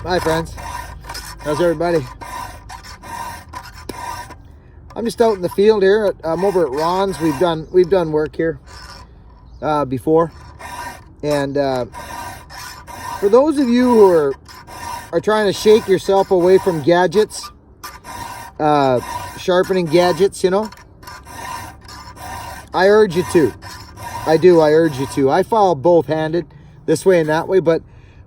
Hi friends, how's everybody? I'm just out in the field here. I'm over at Ron's. We've done work here before, and for those of you who are trying to shake yourself away from gadgets, sharpening gadgets, you know, I urge you to. I urge you to. I file both handed, this way and that way, but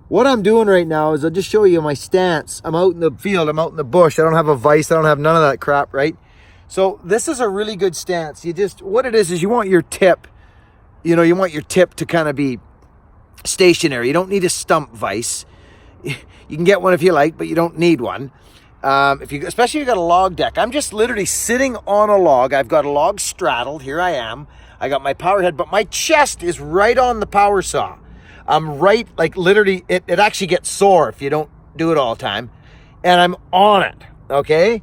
what I'm doing right now is I'll just show you my stance. I'm out in the field, I'm out in the bush. I don't have a vise, I don't have none of that crap, right? So this is a really good stance. What it is you want your tip, you want your tip to kind of be stationary. You don't need a stump vise. You can get one if you like, but you don't need one. Especially if you got a log deck. I'm just literally sitting on a log. I've got a log straddled. Here I am. I got my power head, but my chest is right on the power saw. I'm right, like literally, it actually gets sore if you don't do it all the time. And I'm on it, okay?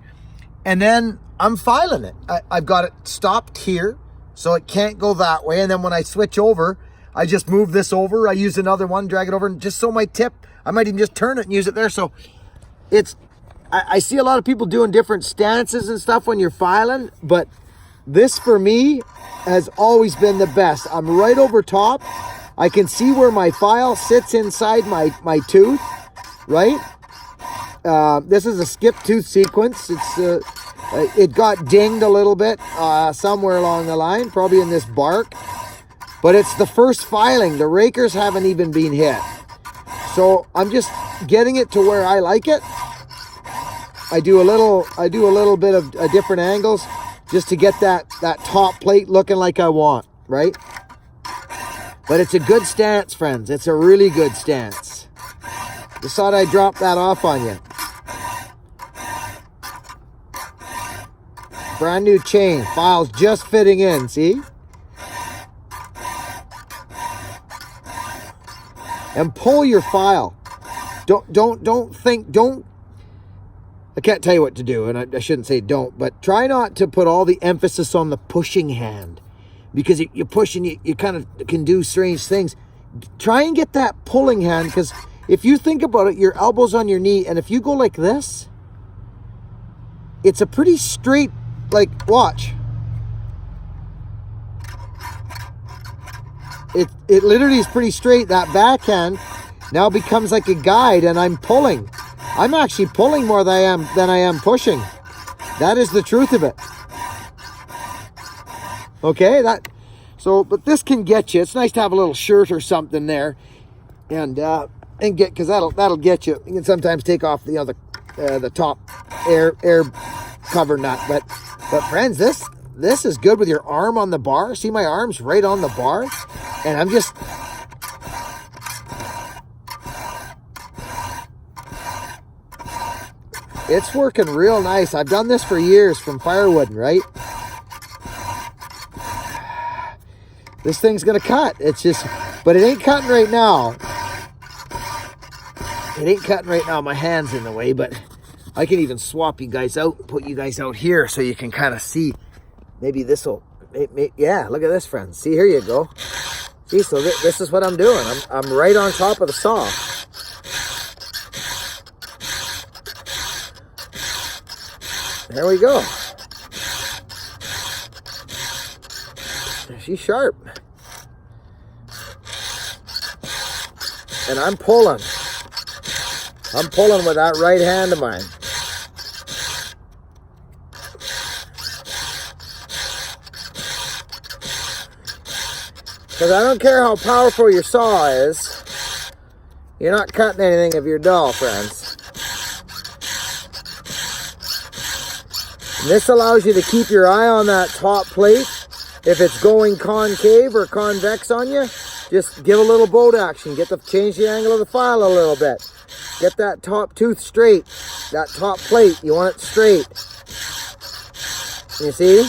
And then I'm filing it. I've got it stopped here, so it can't go that way. And then when I switch over, I just move this over. I use another one, drag it over, and just so my tip, I might even just turn it and use it there. So I see a lot of people doing different stances and stuff when you're filing, but this for me has always been the best. I'm right over top. I can see where my file sits inside my tooth, right? This is a skip tooth sequence. It got dinged a little bit somewhere along the line, probably in this bark, but it's the first filing. The rakers haven't even been hit. So I'm just getting it to where I like it. I do a little bit of different angles just to get that top plate looking like I want, right? But it's a good stance, friends. It's a really good stance. Just thought I'd drop that off on you. Brand new chain. File's just fitting in, see? And pull your file. I can't tell you what to do, and I shouldn't say don't, but try not to put all the emphasis on the pushing hand. Because you push and you kind of can do strange things. Try and get that pulling hand, because if you think about it, your elbow's on your knee, and if you go like this, it's a pretty straight, like, watch. It literally is pretty straight. That backhand now becomes like a guide, and I'm pulling. I'm actually pulling more than I am pushing. That is the truth of it. Okay, but this can get you. It's nice to have a little shirt or something there, and get, because that'll get you. You can sometimes take off the top air cover nut, but friends, this is good with your arm on the bar. See, my arm's right on the bar, and I'm just. It's working real nice. I've done this for years from firewood, right? This thing's gonna cut. But it ain't cutting right now. It ain't cutting right now. My hand's in the way, but I can even swap you guys out, put you guys out here so you can kind of see. Maybe this'll, yeah, look at this, friends. See, here you go. See, so this is what I'm doing. I'm right on top of the saw. There we go. She's sharp. And I'm pulling. I'm pulling with that right hand of mine. Because I don't care how powerful your saw is, you're not cutting anything if you're dull, friends. And this allows you to keep your eye on that top plate. If it's going concave or convex on you, just give a little boat action. Change the angle of the file a little bit. Get that top tooth straight. That top plate, you want it straight. You see?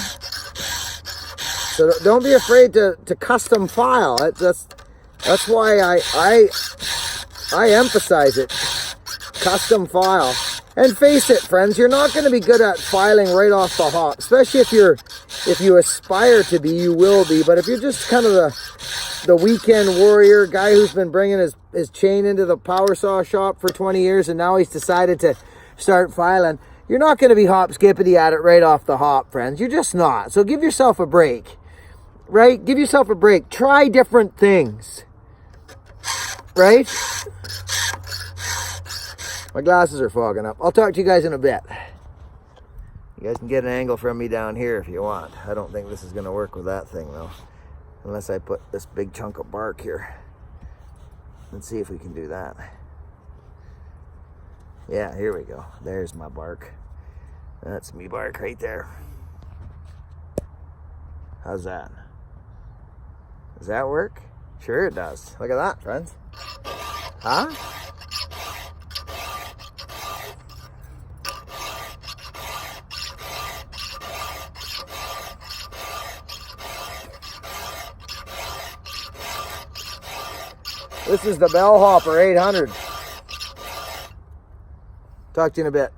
So don't be afraid to custom file. That's why I emphasize it. Custom file. And face it, friends, you're not going to be good at filing right off the hop. Especially if you aspire to be, you will be. But if you're just kind of the weekend warrior, guy who's been bringing his his chain into the power saw shop for 20 years and now he's decided to start filing. You're not going to be hop skippity at it right off the hop, friends. You're just not. So give yourself a break, right? Give yourself a break. Try different things, right? My glasses are fogging up. I'll talk to you guys in a bit. You guys can get an angle from me down here if you want. I don't think this is going to work with that thing, though. Unless I put this big chunk of bark here. Let's see if we can do that. Yeah, here we go. There's my bark. That's me bark right there. How's that? Does that work? Sure it does. Look at that, friends. Huh? This is the Bellhopper 800. Talk to you in a bit.